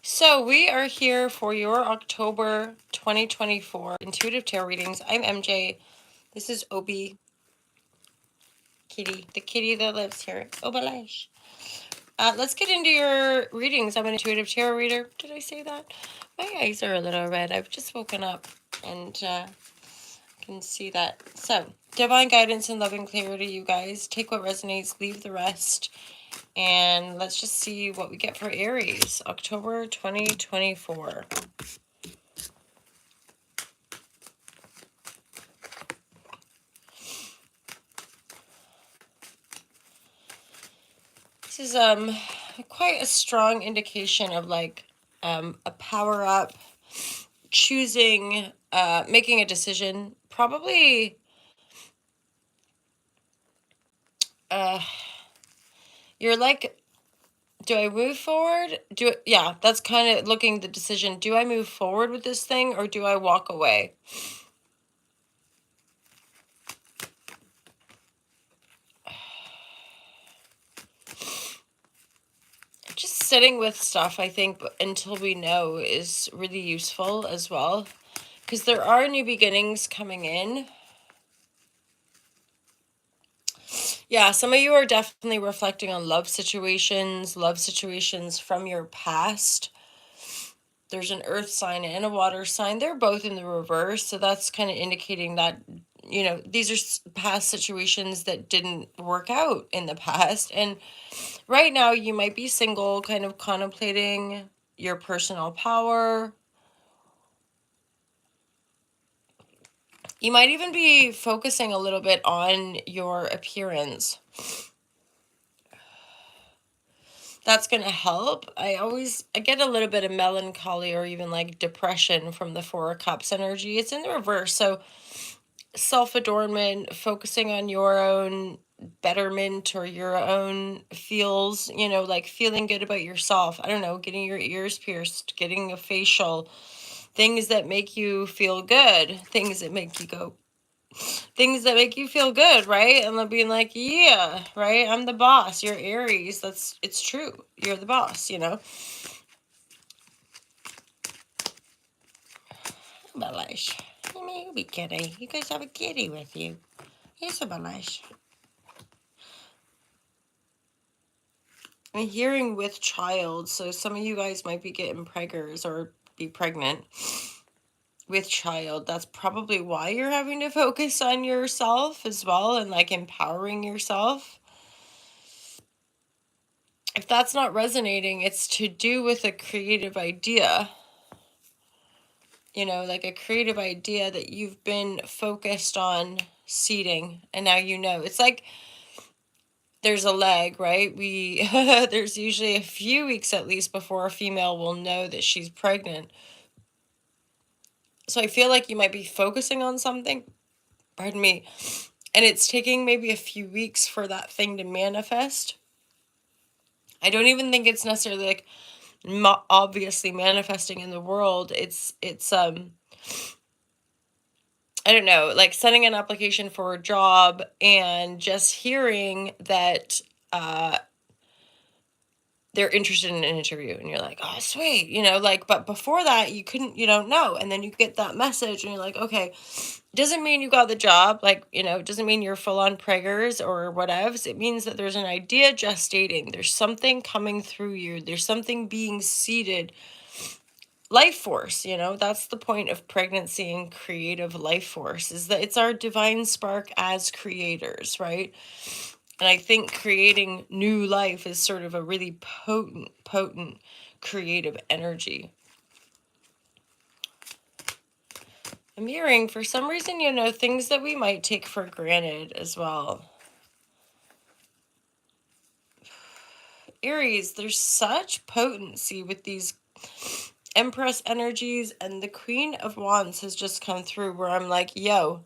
So we are here for your October 2024 intuitive tarot readings. I'm MJ. This is Obi Kitty, the kitty that lives here. Obalish. Let's get into your readings. I'm an intuitive tarot reader. Did I say that? My eyes are a little red. I've just woken up and can see that. So, divine guidance and loving clarity, you guys. Take what resonates, leave the rest. And let's just see what we get for Aries, October 2024. This is quite a strong indication of like a power up, choosing, making a decision. Probably you're like, do I move forward? Yeah, that's kind of looking the decision. Do I move forward with this thing or do I walk away? Just sitting with stuff, I think, until we know is really useful as well. Because there are new beginnings coming in. Yeah, some of you are definitely reflecting on love situations from your past. There's an earth sign and a water sign. They're both in the reverse. So that's kind of indicating that, you know, these are past situations that didn't work out in the past. And right now you might be single, kind of contemplating your personal power. You might even be focusing a little bit on your appearance. That's going to help. I get a little bit of melancholy or even like depression from the Four of Cups energy. It's in the reverse. So self-adornment, focusing on your own betterment or your own feels, you know, like feeling good about yourself. I don't know, getting your ears pierced, getting a facial, things that make you feel good, things that make you feel good, right? And they'll be like, yeah, right, I'm the boss. You're Aries. It's true. You're the boss, you know. Balash. You be kitty. You guys have a kitty with you. Here's a balash. I'm hearing with child, so some of you guys might be getting preggers or be pregnant with child. That's probably why you're having to focus on yourself as well and like empowering yourself. If that's not resonating, it's to do with a creative idea. You know, like a creative idea that you've been focused on seeding, and now you know. It's like there's a lag, right? There's usually a few weeks at least before a female will know that she's pregnant. So I feel like you might be focusing on something, pardon me, and it's taking maybe a few weeks for that thing to manifest. I don't even think it's necessarily like obviously manifesting in the world. It's I don't know, like sending an application for a job and just hearing that they're interested in an interview, and you're like, oh sweet, you know, like, but before that you don't know, and then you get that message and you're like, okay, doesn't mean you got the job, like, you know, doesn't mean you're full on preggers or whatevs. It means that there's an idea gestating, there's something coming through you, there's something being seeded, life force, you know. That's the point of pregnancy and creative life force, is that it's our divine spark as creators, right? And I think creating new life is sort of a really potent creative energy. I'm hearing, for some reason, you know, things that we might take for granted as well. Aries, there's such potency with these Empress energies, and the Queen of Wands has just come through where I'm like, yo,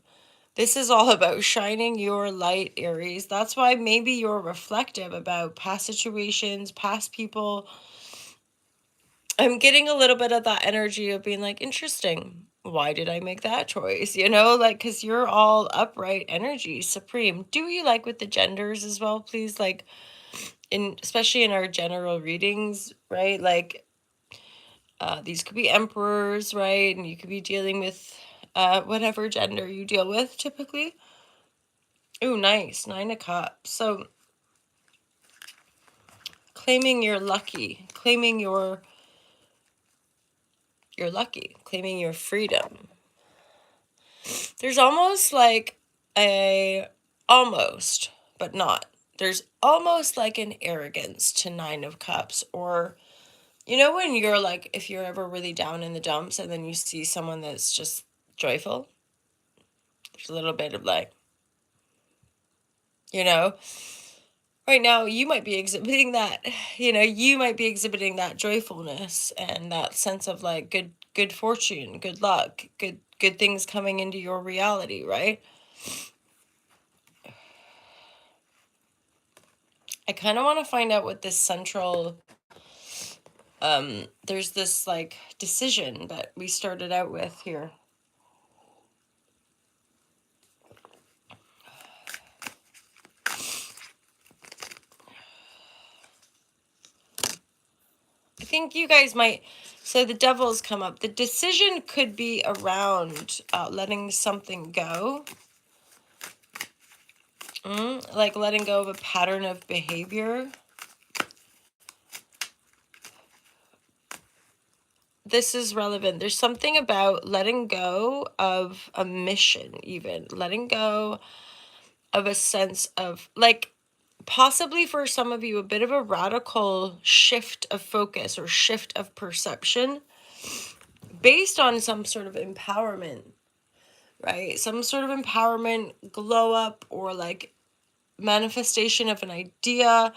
this is all about shining your light, Aries. That's why maybe you're reflective about past situations, past people. I'm getting a little bit of that energy of being like, interesting. Why did I make that choice? You know, like, because you're all upright energy, supreme. Do you like with the genders as well, please? Like, especially in our general readings, right? Like, These could be emperors, right? And you could be dealing with whatever gender you deal with typically. Ooh, nice. 9 of Cups. So claiming you're lucky, claiming you're lucky, claiming your freedom. There's almost like almost, but not. There's almost like an arrogance to 9 of Cups, or when you're like, if you're ever really down in the dumps and then you see someone that's just joyful, there's a little bit of like, right now you might be exhibiting that, you might be exhibiting that joyfulness and that sense of like good fortune, good luck, good things coming into your reality, right? I kind of want to find out what this central there's this like decision that we started out with here. I think you guys might. So the Devil's come up. The decision could be around letting something go. Like letting go of a pattern of behavior. This is relevant. There's something about letting go of a mission, even. Letting go of a sense of, like, possibly for some of you, a bit of a radical shift of focus or shift of perception based on some sort of empowerment, right? Some sort of empowerment, glow up, or like manifestation of an idea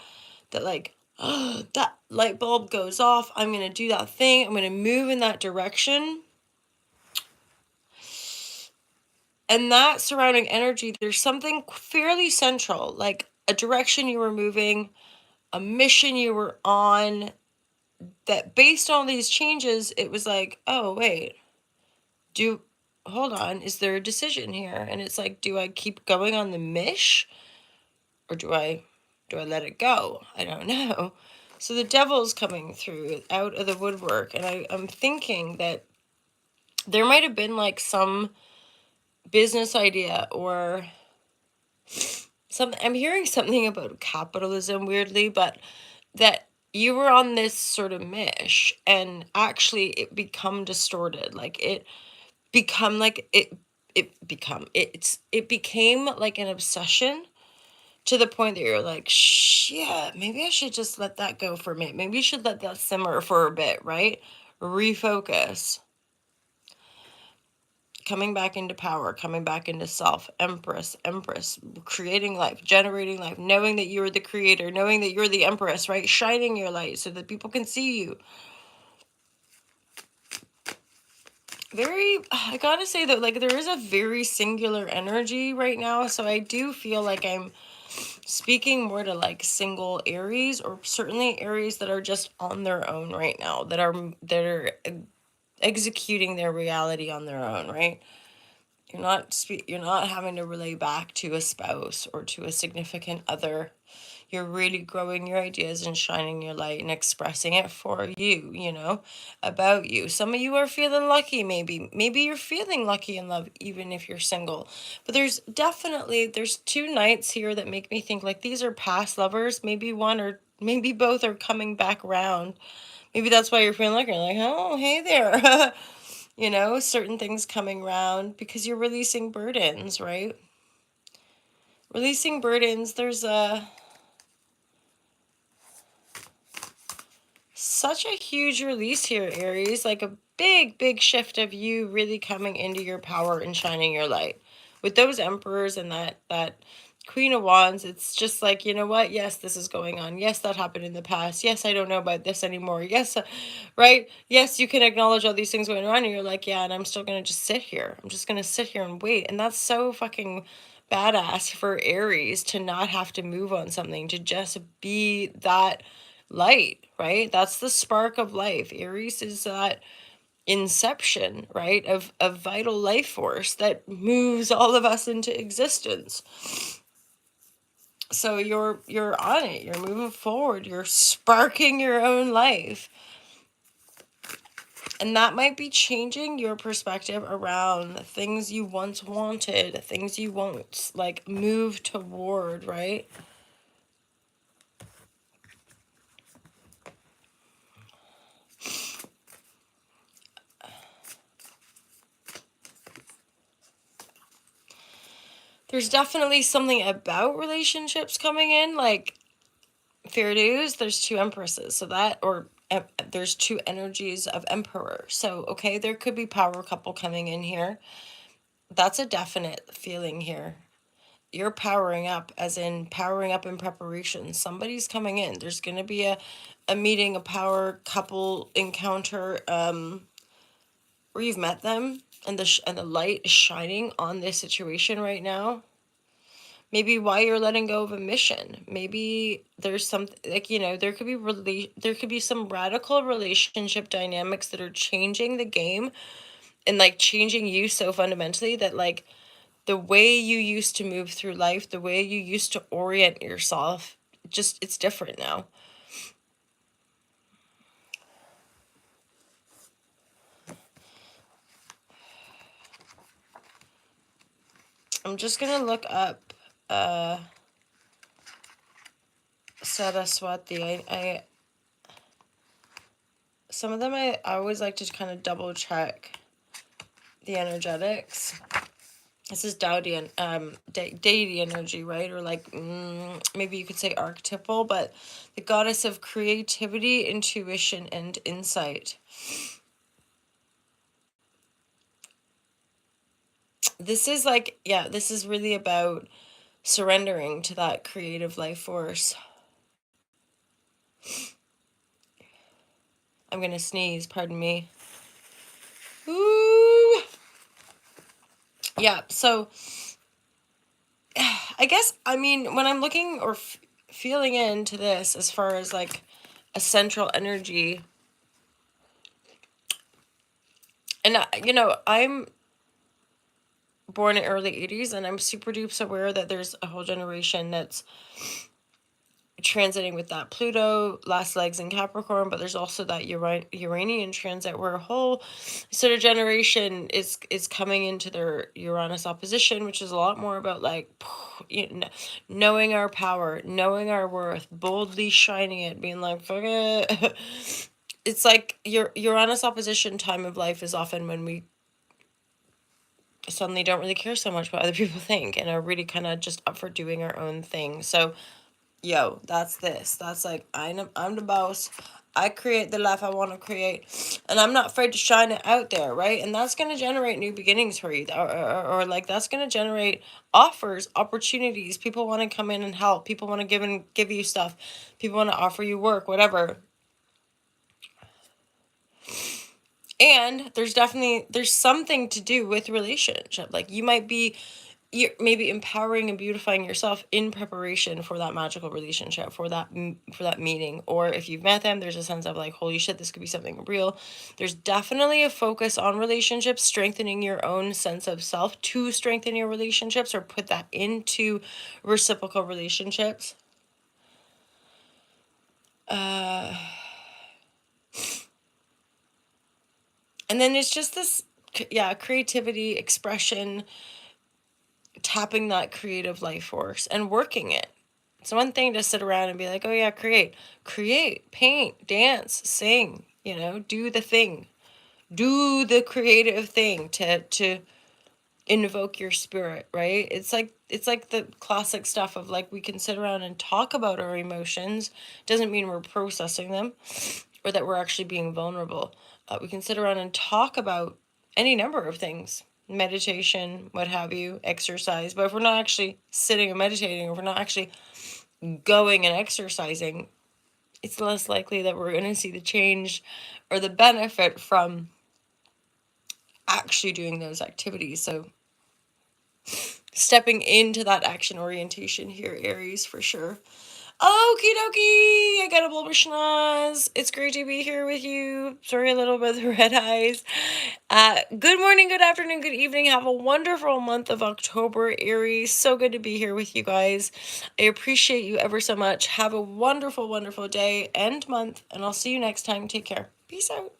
that like, oh, that light bulb goes off. I'm going to do that thing. I'm going to move in that direction. And that surrounding energy, there's something fairly central, like a direction you were moving, a mission you were on, that based on these changes, it was like, oh, wait, hold on, is there a decision here? And it's like, do I keep going on the mish, or do I let it go? I don't know. So the Devil's coming through out of the woodwork, and I'm thinking that there might have been like some business idea or I'm hearing something about capitalism weirdly, but that you were on this sort of mish and actually it become distorted. Like it become like it became like an obsession to the point that you're like, shit, maybe I should just let that go for a minute. Maybe you should let that simmer for a bit, right? Refocus. Coming back into power, coming back into self, empress, creating life, generating life, knowing that you're the creator, knowing that you're the empress, right? Shining your light so that people can see you. I gotta say that, like, there is a very singular energy right now. So I do feel like I'm speaking more to like single Aries, or certainly Aries that are just on their own right now, that are executing their reality on their own, right? You're not having to relay back to a spouse or to a significant other. You're really growing your ideas and shining your light and expressing it for you, about you. Some of you are feeling lucky, maybe you're feeling lucky in love even if you're single. But there's two nights here that make me think like these are past lovers. Maybe one or maybe both are coming back around. Maybe that's why you're feeling lucky. You're like, oh, hey there. Certain things coming around because you're releasing burdens, right? Releasing burdens, there's such a huge release here, Aries, like a big shift of you really coming into your power and shining your light. With those emperors and that Queen of Wands, it's just like, you know what? Yes, this is going on. Yes, that happened in the past. Yes, I don't know about this anymore. Yes, right? Yes, you can acknowledge all these things going on, and you're like, yeah, and I'm still going to just sit here. I'm just going to sit here and wait. And that's so fucking badass for Aries to not have to move on something, to just be that light, right? That's the spark of life. Aries is that inception, right, of vital life force that moves all of us into existence. So you're on it, you're moving forward, you're sparking your own life. And that might be changing your perspective around things you once wanted, things you won't like move toward, right? There's definitely something about relationships coming in, like fair dues, there's two empresses. So that, or there's two energies of emperor. So, okay, there could be power couple coming in here. That's a definite feeling here. You're powering up, as in powering up in preparation. Somebody's coming in. There's going to be a meeting, a power couple encounter, where you've met them, and the light is shining on this situation right now. Maybe why you're letting go of a mission. Maybe there's something like, there could be there could be some radical relationship dynamics that are changing the game, and like changing you so fundamentally that like the way you used to move through life, the way you used to orient yourself, just it's different now. I'm just gonna look up Saraswati. I some of them I always like to kind of double check the energetics. This is Dowdy and deity energy, right? Or like maybe you could say archetypal, but the goddess of creativity, intuition, and insight. This is like, yeah, this is really about surrendering to that creative life force. I'm gonna sneeze, pardon me. Ooh. Yeah, so I guess, I mean, when I'm looking or feeling into this as far as like a central energy, and I'm born in early 80s, and I'm super dupes aware that there's a whole generation that's transiting with that Pluto last legs in Capricorn, but there's also that Uranian transit where a whole sort of generation is coming into their Uranus opposition, which is a lot more about like knowing our power, knowing our worth, boldly shining it, being like fuck it. It's like your Uranus opposition time of life is often when we suddenly don't really care so much what other people think and are really kind of just up for doing our own thing. So that's this. That's like, I'm the boss. I create the life I want to create, and I'm not afraid to shine it out there, right? And that's going to generate new beginnings for you, or like that's going to generate offers, opportunities. People want to come in and help. People want to give you stuff. People want to offer you work, whatever. And there's something to do with relationship. Like you're maybe empowering and beautifying yourself in preparation for that magical relationship, for that meeting. Or if you've met them, there's a sense of like, holy shit, this could be something real. There's definitely a focus on relationships, strengthening your own sense of self to strengthen your relationships, or put that into reciprocal relationships. And then it's just this, creativity, expression, tapping that creative life force and working it. It's one thing to sit around and be like, oh yeah, create, paint, dance, sing, do the thing, do the creative thing to invoke your spirit, right? It's like the classic stuff of like, we can sit around and talk about our emotions. Doesn't mean we're processing them or that we're actually being vulnerable. We can sit around and talk about any number of things, meditation, what have you, exercise. But if we're not actually sitting and meditating, or if we're not actually going and exercising, it's less likely that we're going to see the change or the benefit from actually doing those activities. So stepping into that action orientation here, Aries, for sure. Okie dokie, I got a blubber schnoz. It's great to be here with you. Sorry, a little bit of the red eyes. Good morning, good afternoon, good evening. Have a wonderful month of October, Aries. So good to be here with you guys. I appreciate you ever so much. Have a wonderful, wonderful day and month, and I'll see you next time. Take care. Peace out.